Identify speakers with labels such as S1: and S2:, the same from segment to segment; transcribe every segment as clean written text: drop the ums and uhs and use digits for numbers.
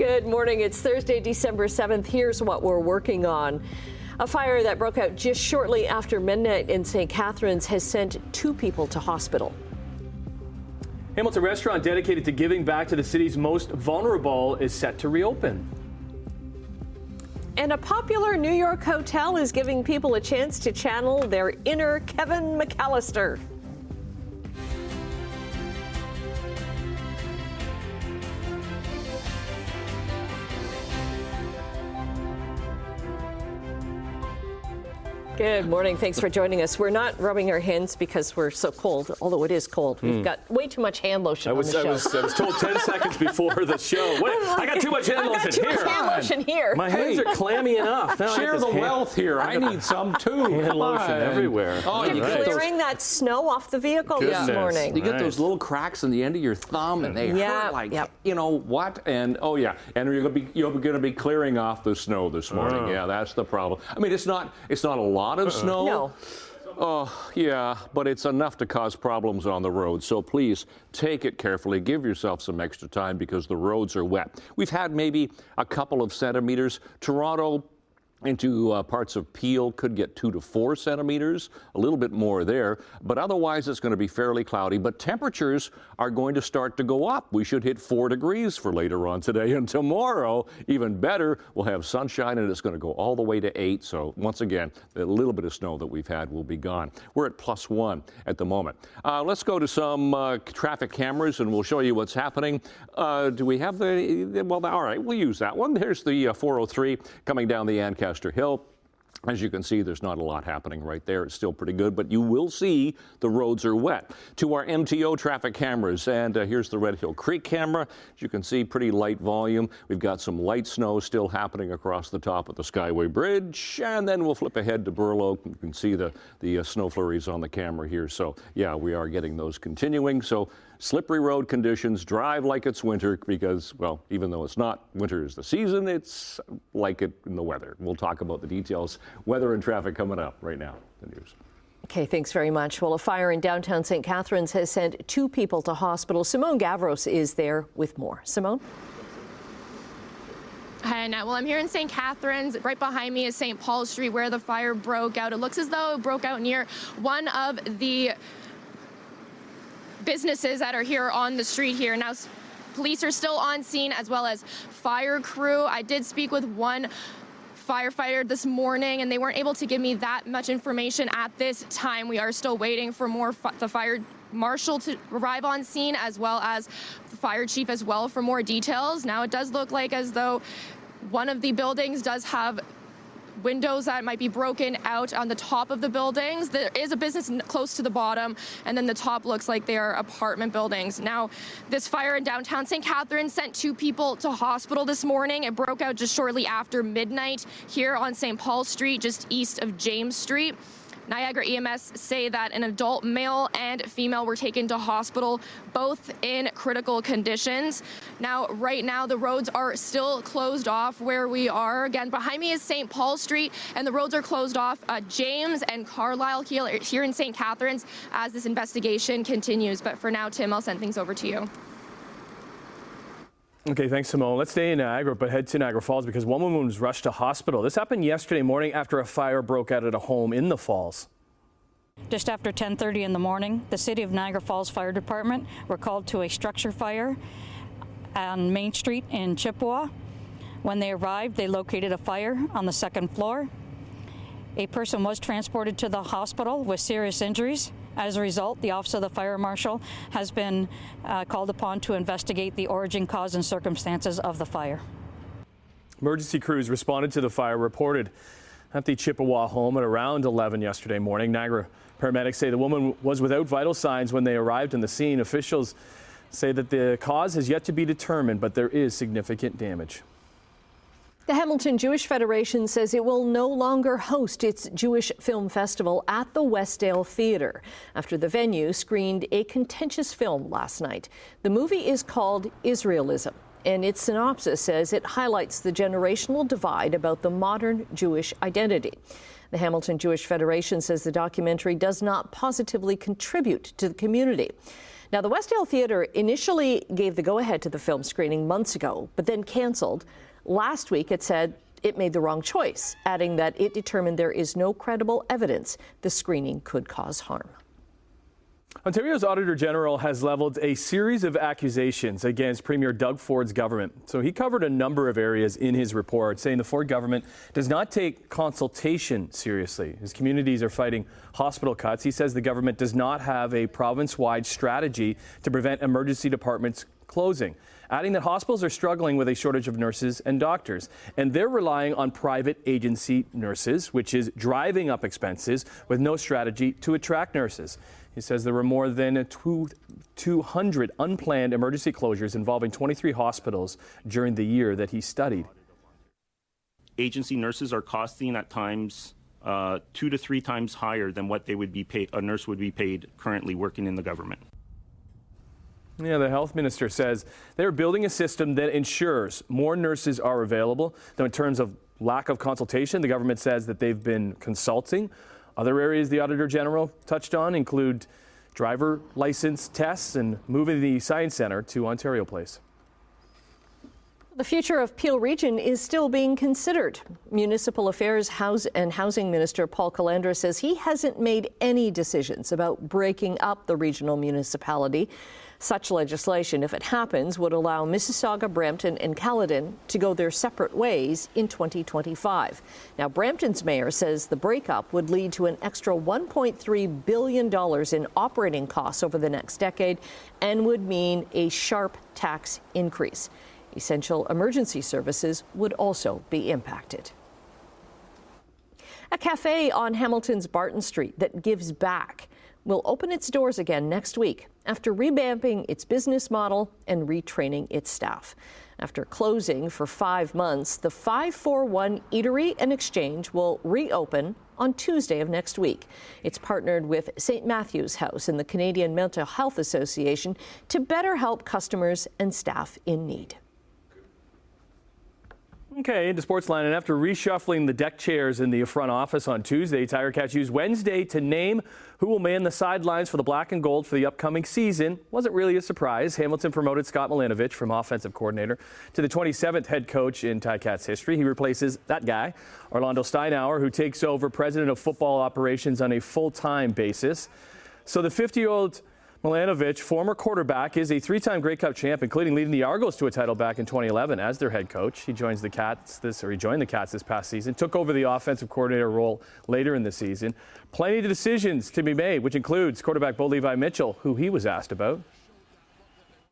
S1: Good morning. It's Thursday, December 7th. Here's what we're working on. A fire that broke out just shortly after midnight in St. Catharines has sent 2 people to hospital.
S2: Hamilton restaurant dedicated to giving back to the city's most vulnerable is set to reopen.
S1: And a popular New York hotel is giving people a chance to channel their inner Kevin McAllister. Good morning. Thanks for joining us. We're not rubbing our hands because we're so cold, although it is cold. We've got way too much hand lotion on the show.
S2: I was told 10 seconds before the show. I got too much hand lotion here. My hands are clammy enough. Now
S3: share the wealth here. I need some too.
S2: Hand lotion everywhere.
S1: Oh, you're clearing that snow off the vehicle this morning.
S3: You get those little cracks in the end of your thumb, and they hurt like you know what? And and you're going to be clearing off the snow this morning. Yeah, that's the problem. I mean, it's not a lot of snow.
S1: No.
S3: Oh, yeah, but it's enough to cause problems on the road. So please take it carefully. Give yourself some extra time because the roads are wet. We've had maybe a couple of centimeters. Toronto into parts of Peel could get 2 to 4 centimeters, a little bit more there, but otherwise it's going to be fairly cloudy. But temperatures are going to start to go up. We should hit 4 degrees for later on today, and tomorrow, even better, we'll have sunshine and it's going to go all the way to 8. So once again, the little bit of snow that we've had will be gone. We're at +1 at the moment. Let's go to some traffic cameras and we'll show you what's happening. Do we have well, all right, we'll use that one. There's the 403 coming down the Ancaster Hill. As you can see, there's not a lot happening right there. It's still pretty good, but you will see the roads are wet. To our MTO traffic cameras, and here's the Red Hill Creek camera. As you can see, pretty light volume. We've got some light snow still happening across the top of the Skyway Bridge, and then we'll flip ahead to Burloak. You can see the snow flurries on the camera here. So, yeah, we are getting those continuing. So, slippery road conditions, drive like it's winter because, well, even though it's not winter is the season, it's like it in the weather. We'll talk about the details, weather and traffic coming up right now. The news.
S1: Okay, thanks very much. Well, a fire in downtown St. Catharines has sent 2 people to hospital. Simone Gavros is there with more. Simone?
S4: Hi, Annette. Well, I'm here in St. Catharines. Right behind me is St. Paul Street where the fire broke out. It looks as though it broke out near one of the businesses that are here on the street here. Now, police are still on scene as well as fire crew. I did speak with one firefighter this morning and they weren't able to give me that much information at this time. We are still waiting for more the fire marshal to arrive on scene as well as the fire chief as well for more details. Now, it does look like as though one of the buildings does have windows that might be broken out on the top of the buildings. There is a business close to the bottom, and then the top looks like they are apartment buildings. Now, this fire in downtown St. Catharines sent 2 people to hospital this morning. It broke out just shortly after midnight here on St. Paul Street, just east of James Street. Niagara EMS say that an adult male and female were taken to hospital, both in critical conditions. Now, right now, the roads are still closed off where we are. Again, behind me is St. Paul Street, and the roads are closed off James and Carlisle here in St. Catharines as this investigation continues. But for now, Tim, I'll send things over to you.
S2: Okay, thanks, Simone. Let's stay in Niagara, but head to Niagara Falls because one woman was rushed to hospital. This happened yesterday morning after a fire broke out at a home in the Falls.
S5: Just after 10:30 in the morning, the City of Niagara Falls Fire Department were called to a structure fire on Main Street in Chippewa. When they arrived, they located a fire on the 2nd floor. A person was transported to the hospital with serious injuries. As a result, the Office of the Fire Marshal has been called upon to investigate the origin, cause, and circumstances of the fire.
S2: Emergency crews responded to the fire reported at the Chippewa home at around 11 yesterday morning. Niagara paramedics say the woman was without vital signs when they arrived on the scene. Officials say that the cause has yet to be determined, but there is significant damage.
S1: The Hamilton Jewish Federation says it will no longer host its Jewish Film Festival at the Westdale Theatre after the venue screened a contentious film last night. The movie is called Israelism, and its synopsis says it highlights the generational divide about the modern Jewish identity. The Hamilton Jewish Federation says the documentary does not positively contribute to the community. Now, the Westdale Theatre initially gave the go-ahead to the film screening months ago, but then canceled. Last week, it said it made the wrong choice, adding that it determined there is no credible evidence the screening could cause harm.
S2: Ontario's Auditor General has leveled a series of accusations against Premier Doug Ford's government. So he covered a number of areas in his report, saying the Ford government does not take consultation seriously. His communities are fighting hospital cuts. He says the government does not have a province-wide strategy to prevent emergency departments closing, adding that hospitals are struggling with a shortage of nurses and doctors, and they're relying on private agency nurses, which is driving up expenses with no strategy to attract nurses. He says there were more than 200 unplanned emergency closures involving 23 hospitals during the year that he studied.
S6: Agency nurses are costing at times 2 to 3 times higher than what they would be paid, a nurse would be paid currently working in the government.
S2: Yeah, the health minister says they're building a system that ensures more nurses are available. Though in terms of lack of consultation, the government says that they've been consulting. Other areas the Auditor General touched on include driver license tests and moving the Science Centre to Ontario Place.
S1: The future of Peel Region is still being considered. Municipal Affairs and Housing Minister Paul Calandra says he hasn't made any decisions about breaking up the regional municipality. Such legislation, if it happens, would allow Mississauga, Brampton and Caledon to go their separate ways in 2025. Now, Brampton's mayor says the breakup would lead to an extra $1.3 billion in operating costs over the next decade and would mean a sharp tax increase. Essential emergency services would also be impacted. A cafe on Hamilton's Barton Street that gives back will open its doors again next week after revamping its business model and retraining its staff. After closing for 5 months, the 541 Eatery and Exchange will reopen on Tuesday of next week. It's partnered with St. Matthew's House and the Canadian Mental Health Association to better help customers and staff in need.
S2: Okay, into Sportsline, and after reshuffling the deck chairs in the front office on Tuesday, Tiger Cats used Wednesday to name who will man the sidelines for the black and gold for the upcoming season. Wasn't really a surprise. Hamilton promoted Scott Milanovich from offensive coordinator to the 27th head coach in Tiger Cats history. He replaces that guy, Orlando Steinauer, who takes over president of football operations on a full-time basis. So the 50-year-old Milanovich, former quarterback, is a 3-time Grey Cup champ, including leading the Argos to a title back in 2011 as their head coach. He joined the Cats this past season, took over the offensive coordinator role later in the season. Plenty of decisions to be made, which includes quarterback Bo Levi Mitchell, who he was asked about.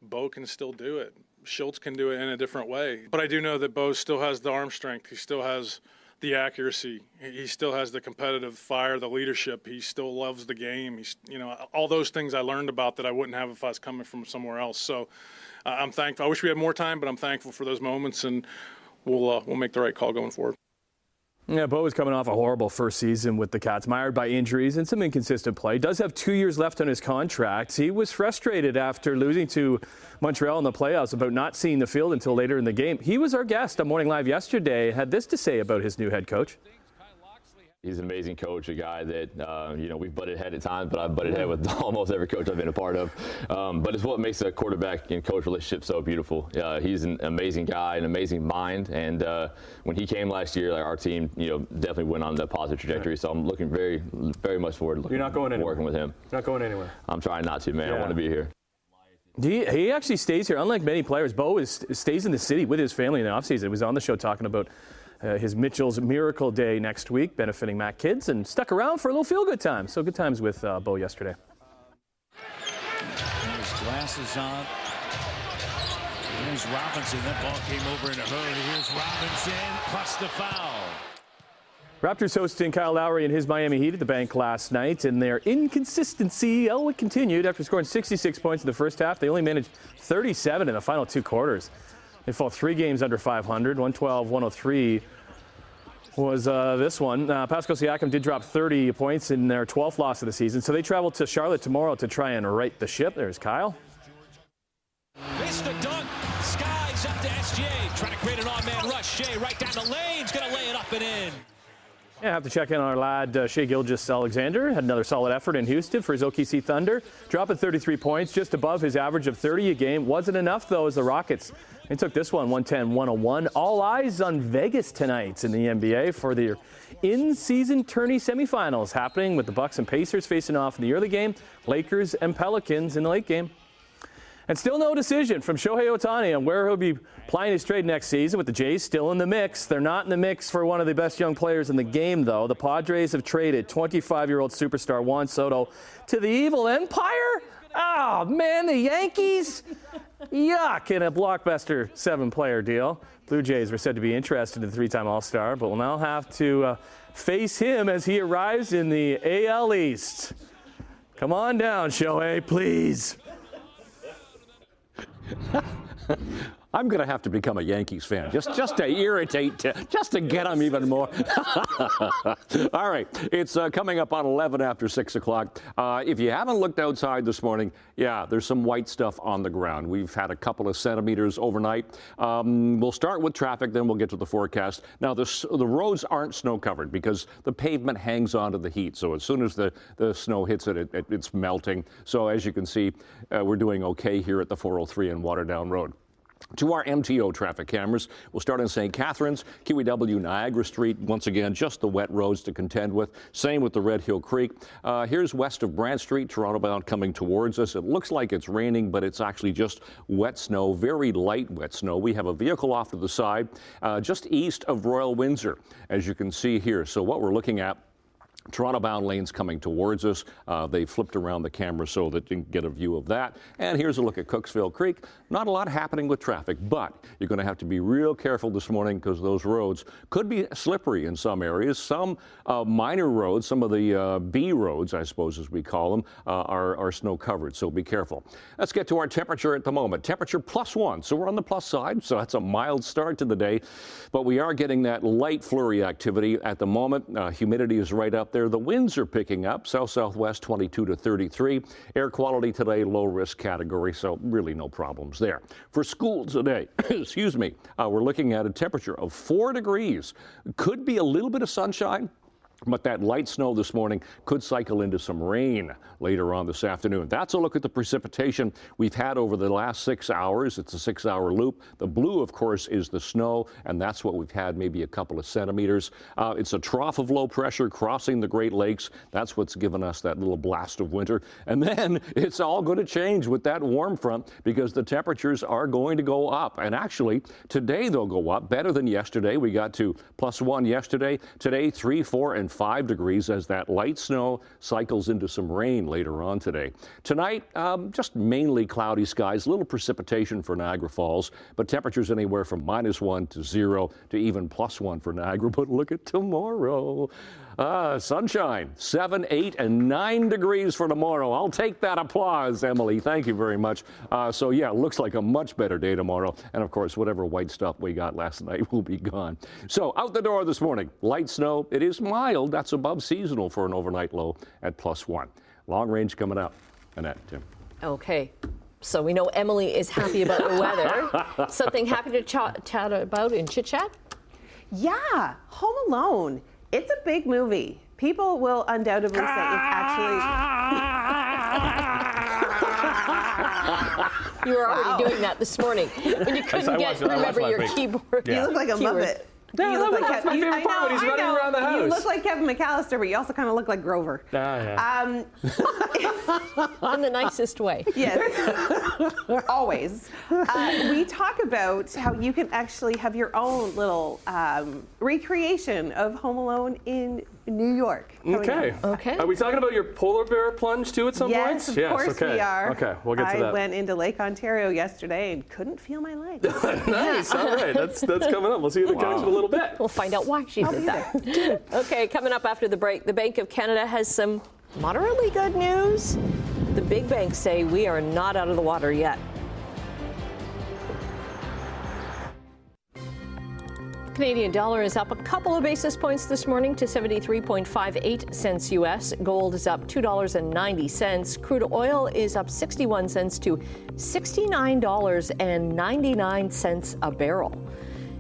S7: Bo can still do it. Schultz can do it in a different way. But I do know that Bo still has the arm strength. He still has the accuracy. He still has the competitive fire, the leadership. He still loves the game. He's, all those things I learned about that I wouldn't have if I was coming from somewhere else. So I'm thankful. I wish we had more time, but I'm thankful for those moments, and we'll make the right call going forward.
S2: Yeah, Bo is coming off a horrible first season with the Cats, mired by injuries and some inconsistent play. Does have 2 years left on his contract. He was frustrated after losing to Montreal in the playoffs about not seeing the field until later in the game. He was our guest on Morning Live yesterday, had this to say about his new head coach.
S8: He's an amazing coach, a guy that, we've butted head at times, but I've butted head with almost every coach I've been a part of. But it's what makes a quarterback and coach relationship so beautiful. He's an amazing guy, an amazing mind. And when he came last year, our team, definitely went on the positive trajectory. So I'm looking very, very much forward to working with him.
S2: You're not going anywhere.
S8: I'm trying not to, man. I want to be here.
S2: He actually stays here. Unlike many players, Bo stays in the city with his family in the offseason. He was on the show talking about his Mitchell's Miracle Day next week, benefiting Mac kids, and stuck around for a little feel-good time. So good times with Bo yesterday.
S9: His glasses on. Here's Robinson. That ball came over in a hurry. Here's Robinson, plus the foul.
S2: Raptors hosting Kyle Lowry and his Miami Heat at the bank last night, and their inconsistency, it continued after scoring 66 points in the first half. They only managed 37 in the final 2 quarters. They fall 3 games under 500. 112-103 was this one. Pascal Siakam did drop 30 points in their 12th loss of the season. So they travel to Charlotte tomorrow to try and right the ship. There's Kyle.
S9: Missed the dunk. Skies up to SJ. Trying to create an odd man rush. Shea right down the lane. He's going to lay it up and in.
S2: Yeah, I have to check in on our lad, Shea Gilgeous-Alexander. Had another solid effort in Houston for his OKC Thunder. Dropping 33 points, just above his average of 30 a game. Wasn't enough, though, as the Rockets, they took this one 110-101. All eyes on Vegas tonight in the NBA for their in-season tourney semifinals, happening with the Bucks and Pacers facing off in the early game, Lakers and Pelicans in the late game. And still no decision from Shohei Ohtani on where he'll be plying his trade next season, with the Jays still in the mix. They're not in the mix for one of the best young players in the game, though. The Padres have traded 25-year-old superstar Juan Soto to the Evil Empire. Oh, man, the Yankees. Yuck, in a blockbuster 7-player deal. Blue Jays were said to be interested in the 3-time All-Star, but will now have to face him as he arrives in the AL East. Come on down, Shohei, please.
S3: I'm going to have to become a Yankees fan just to irritate, just to get them even more. All right, it's coming up on 11 after 6 o'clock. If you haven't looked outside this morning, yeah, there's some white stuff on the ground. We've had a couple of centimeters overnight. We'll start with traffic, then we'll get to the forecast. Now, the roads aren't snow covered because the pavement hangs on to the heat. So as soon as the snow hits it, it's melting. So as you can see, we're doing okay here at the 403 and Waterdown Road. To our MTO traffic cameras, we'll start in St. Catharines, QEW Niagara Street. Once again, just the wet roads to contend with. Same with the Red Hill Creek. Here's west of Brant Street, Toronto bound coming towards us. It looks like it's raining, but it's actually just wet snow, very light wet snow. We have a vehicle off to the side, just east of Royal Windsor, as you can see here. So what we're looking at, Toronto-bound lanes coming towards us. They flipped around the camera so that you can get a view of that. And here's a look at Cooksville Creek. Not a lot happening with traffic, but you're going to have to be real careful this morning because those roads could be slippery in some areas. Some minor roads, some of the B roads, I suppose as we call them, are snow covered, so be careful. Let's get to our temperature at the moment. Temperature +1, so we're on the plus side, so that's a mild start to the day. But we are getting that light flurry activity at the moment. Humidity is right up there. The winds are picking up, south-southwest 22 to 33. Air quality today, low risk category, so really no problems there. For school today, excuse me, we're looking at a temperature of 4 degrees. Could be a little bit of sunshine, but that light snow this morning could cycle into some rain later on this afternoon. That's a look at the precipitation we've had over the last 6 hours. It's a 6-hour loop. The blue, of course, is the snow, and that's what we've had, maybe a couple of centimeters. It's a trough of low pressure crossing the Great Lakes. That's what's given us that little blast of winter. And then it's all going to change with that warm front because the temperatures are going to go up. And actually, today they'll go up better than yesterday. We got to +1 yesterday. Today, 3, 4, and 5 degrees as that light snow cycles into some rain later on today. Tonight, just mainly cloudy skies, little precipitation for Niagara Falls, but temperatures anywhere from -1 to 0 to even +1 for Niagara. But look at tomorrow. Sunshine, 7, 8, and 9 degrees for tomorrow. I'll take that applause, Emily. Thank you very much. So yeah, looks like a much better day tomorrow. And of course, whatever white stuff we got last night will be gone. So out the door this morning, light snow. It is mild. That's above seasonal for an overnight low at +1. Long range coming up. Annette, Tim.
S1: Okay. So we know Emily is happy about the weather. Something happy to chat about in Chit Chat?
S10: Yeah, Home Alone. It's a big movie. People will undoubtedly say it's actually...
S1: You were already doing that this morning when you couldn't remember your keyboard.
S10: Yeah. You look like a Muppet.
S2: Yeah, that's my favorite part when he's running around the house.
S10: You look like Kevin McAllister, but you also kind of look like Grover.
S2: Yeah.
S1: In the nicest way.
S10: Yes. Always. We talk about how you can actually have your own little recreation of Home Alone in New York.
S2: Okay.
S1: Okay.
S2: Are we talking about your polar bear plunge too at some point?
S10: Yes, of course we are.
S2: Okay, we'll get to that.
S10: I went into Lake Ontario yesterday and couldn't feel my legs.
S2: Nice. All right. That's coming up. We'll see you in the couch in a little bit.
S1: We'll find out why she did that. Okay, coming up after the break, the Bank of Canada has some moderately good news. The big banks say we are not out of the water yet. Canadian dollar is up a couple of basis points this morning to 73.58 cents U.S. Gold is up $2.90. Crude oil is up 61 cents to $69.99 a barrel.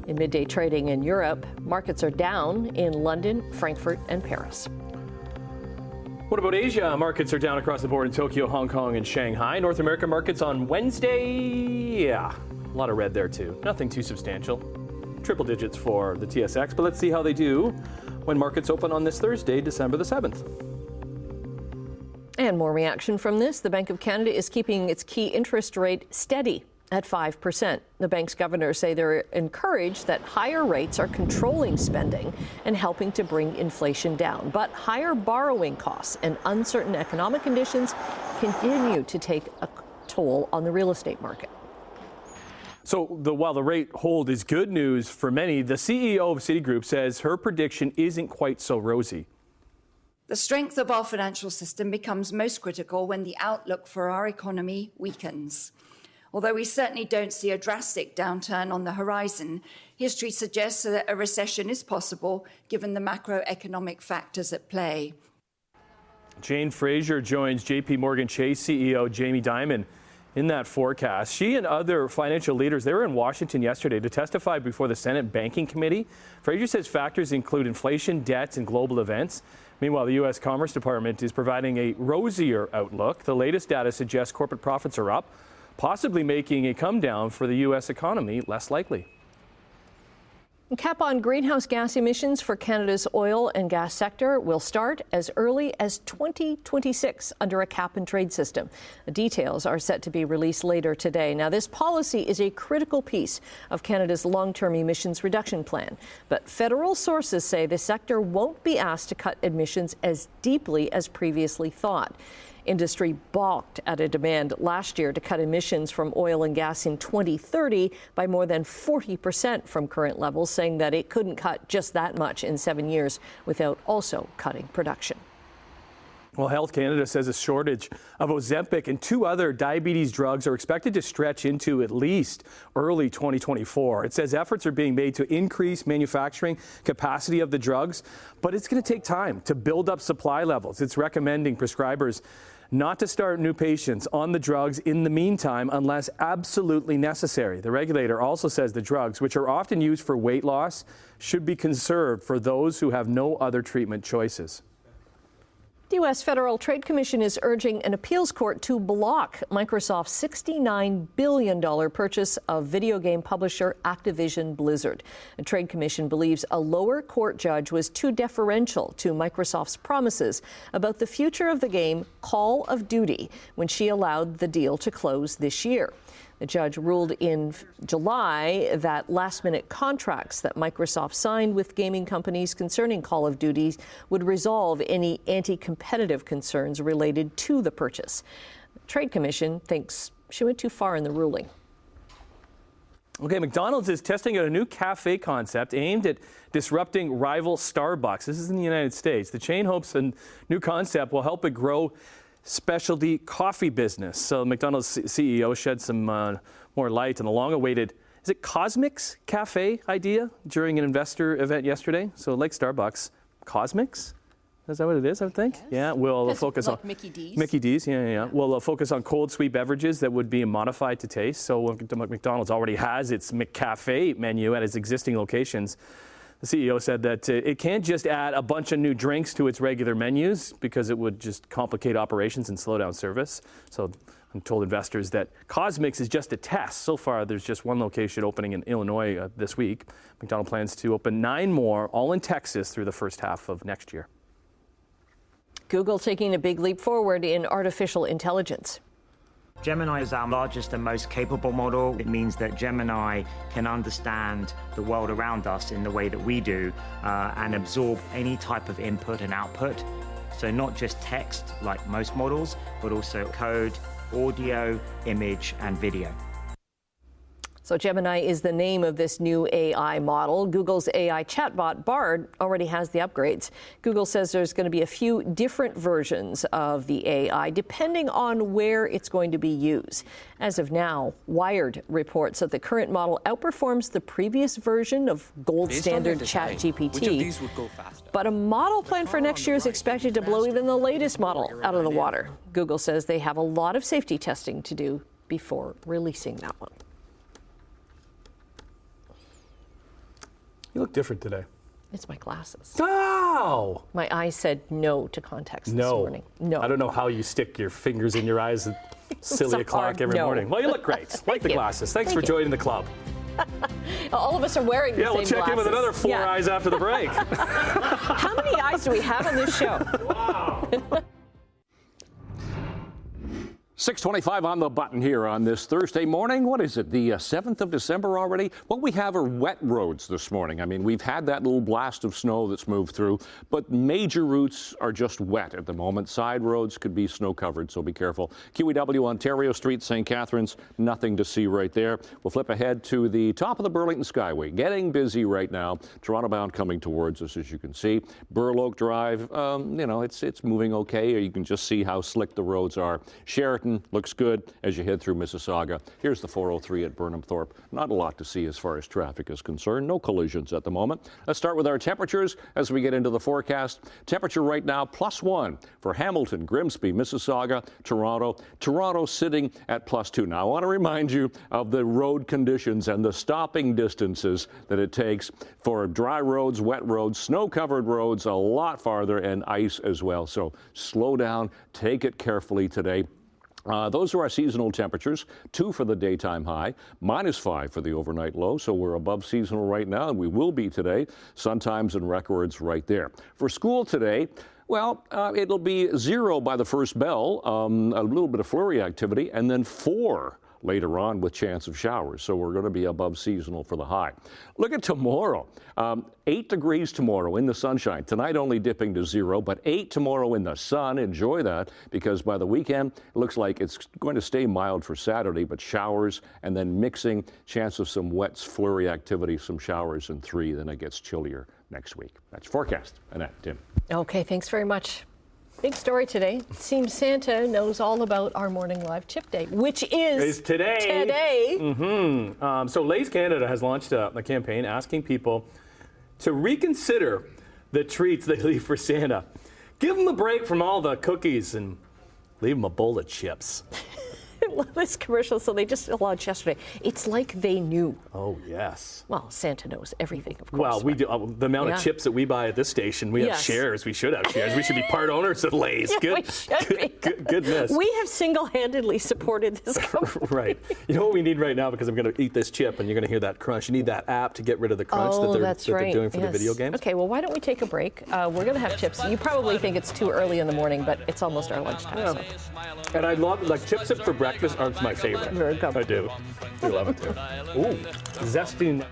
S1: In midday trading in Europe, markets are down in London, Frankfurt, and Paris.
S2: What about Asia? Markets are down across the board in Tokyo, Hong Kong, and Shanghai. North American markets on Wednesday, a lot of red there too. Nothing too substantial. Triple digits for the TSX, but let's see how they do when markets open on this Thursday, December the 7th.
S1: And more reaction from this. The Bank of Canada is keeping its key interest rate steady at 5%. The bank's governors say they're encouraged that higher rates are controlling spending and helping to bring inflation down. But higher borrowing costs and uncertain economic conditions continue to take a toll on the real estate market.
S2: So while the rate hold is good news for many, the CEO of Citigroup says her prediction isn't quite so rosy.
S11: The strength of our financial system becomes most critical when the outlook for our economy weakens. Although we certainly don't see a drastic downturn on the horizon, history suggests that a recession is possible given the macroeconomic factors at play.
S2: Jane Fraser joins JP Morgan Chase CEO Jamie Dimon in that forecast. She and other financial leaders, they were in Washington yesterday to testify before the Senate Banking Committee. Fraser says factors include inflation, debts, and global events. Meanwhile, the U.S. Commerce Department is providing a rosier outlook. The latest data suggests corporate profits are up, possibly making a come down for the U.S. economy less likely.
S1: Cap on greenhouse gas emissions for Canada's oil and gas sector will start as early as 2026 under a cap and trade system. The details are set to be released later today. Now, this policy is a critical piece of Canada's long-term emissions reduction plan. But federal sources say the sector won't be asked to cut emissions as deeply as previously thought. Industry balked at a demand last year to cut emissions from oil and gas in 2030 by more than 40% from current levels, saying that it couldn't cut just that much in 7 years without also cutting production.
S2: Well, Health Canada says a shortage of Ozempic and 2 other diabetes drugs are expected to stretch into at least early 2024. It says efforts are being made to increase manufacturing capacity of the drugs, but it's going to take time to build up supply levels. It's recommending prescribers not to start new patients on the drugs in the meantime unless absolutely necessary. The regulator also says the drugs, which are often used for weight loss, should be conserved for those who have no other treatment choices.
S1: The U.S. Federal Trade Commission is urging an appeals court to block Microsoft's $69 billion purchase of video game publisher Activision Blizzard. The Trade Commission believes a lower court judge was too deferential to Microsoft's promises about the future of the game Call of Duty when she allowed the deal to close this year. The judge ruled in July that last-minute contracts that Microsoft signed with gaming companies concerning Call of Duty would resolve any anti-competitive concerns related to the purchase. The Trade Commission thinks she went too far in the ruling.
S2: Okay, McDonald's is testing out a new cafe concept aimed at disrupting rival Starbucks. This is in the United States. The chain hopes a new concept will help it grow specialty coffee business. So McDonald's CEO shed some more light on the long-awaited, is it Cosmix Cafe idea during an investor event yesterday? So like Starbucks, Cosmix? Is that what it is, I would think? Yes. Yeah, we'll focus
S12: like
S2: on
S12: Mickey D's.
S2: Mickey D's, yeah. We'll focus on cold, sweet beverages that would be modified to taste. So McDonald's already has its McCafe menu at its existing locations. The CEO said that it can't just add a bunch of new drinks to its regular menus because it would just complicate operations and slow down service. So I'm told investors that Cosmix is just a test. So far, there's just one location opening in Illinois this week. McDonald's plans to open 9 more, all in Texas, through the first half of next year.
S1: Google taking a big leap forward in artificial intelligence.
S13: Gemini is our largest and most capable model. It means that Gemini can understand the world around us in the way that we do and absorb any type of input and output. So not just text like most models, but also code, audio, image, and video.
S1: So Gemini is the name of this new AI model. Google's AI chatbot, Bard, already has the upgrades. Google says there's going to be a few different versions of the AI, depending on where it's going to be used. As of now, Wired reports that the current model outperforms the previous version of gold standard ChatGPT. But a model plan for next year is expected to blow even the latest model out of the water. Google says they have a lot of safety testing to do before releasing that one.
S2: You look different today.
S1: It's my glasses.
S2: Oh!
S1: My eyes said no to contacts this morning. No.
S2: I don't know how you stick your fingers in your eyes at silly o'clock every morning. Well, you look great. Like the glasses. Thanks for joining the club.
S1: All of us are wearing the same glasses.
S2: Yeah, we'll check in with another 4 eyes after the break.
S1: How many eyes do we have on this show?
S3: Wow. 6:25 on the button here on this Thursday morning. What is it, the 7th of December already? What we have are wet roads this morning. I mean, we've had that little blast of snow that's moved through, but major routes are just wet at the moment. Side roads could be snow covered, so be careful. QEW Ontario Street, St. Catharines, nothing to see right there. We'll flip ahead to the top of the Burlington Skyway. Getting busy right now. Toronto bound coming towards us, as you can see. Burloak Drive, it's moving okay. You can just see how slick the roads are. Sheraton looks good as you head through Mississauga. Here's the 403 at Burnham Thorpe. Not a lot to see as far as traffic is concerned. No collisions at the moment. Let's start with our temperatures as we get into the forecast. Temperature right now +1 for Hamilton, Grimsby, Mississauga, Toronto. Toronto sitting at +2. Now, I want to remind you of the road conditions and the stopping distances that it takes for dry roads, wet roads, snow-covered roads, a lot farther, and ice as well. So slow down. Take it carefully today. Those are our seasonal temperatures. 2 for the daytime high, -5 for the overnight low. So we're above seasonal right now, and we will be today. Sun times and records right there. For school today, well, it'll be 0 by the first bell, a little bit of flurry activity, and then 4 later on with chance of showers. So we're going to be above seasonal for the high. Look at tomorrow. 8 degrees tomorrow in the sunshine. Tonight only dipping to 0, but 8 tomorrow in the sun. Enjoy that, because by the weekend, it looks like it's going to stay mild for Saturday, but showers and then mixing, chance of some wet flurry activity, some showers in 3. Then it gets chillier next week. That's forecast. Annette, Tim.
S1: Okay, thanks very much. Big story today. It seems Santa knows all about our Morning Live Chip Day, which is today.
S2: Mm-hmm. So Lay's Canada has launched a campaign asking people to reconsider the treats they leave for Santa. Give them a break from all the cookies and leave them a bowl of chips.
S1: This commercial, so they just launched yesterday. It's like they knew.
S2: Oh, yes.
S1: Well, Santa knows everything, of course.
S2: Well, we do. The amount of chips that we buy at this station, we have shares. We should have shares. We should be part owners of Lay's. Goodness.
S1: We have single-handedly supported this company.
S2: Right. You know what we need right now, because I'm going to eat this chip and you're going to hear that crunch. You need that app to get rid of the crunch that they're doing for the video games.
S1: Okay, well, why don't we take a break? We're going to have chips. You probably think it's too early in the morning, but it's almost our lunchtime.
S2: Yeah. So. And I love, chips for breakfast aren't my favorite. I do. I love it too. Ooh, zesty.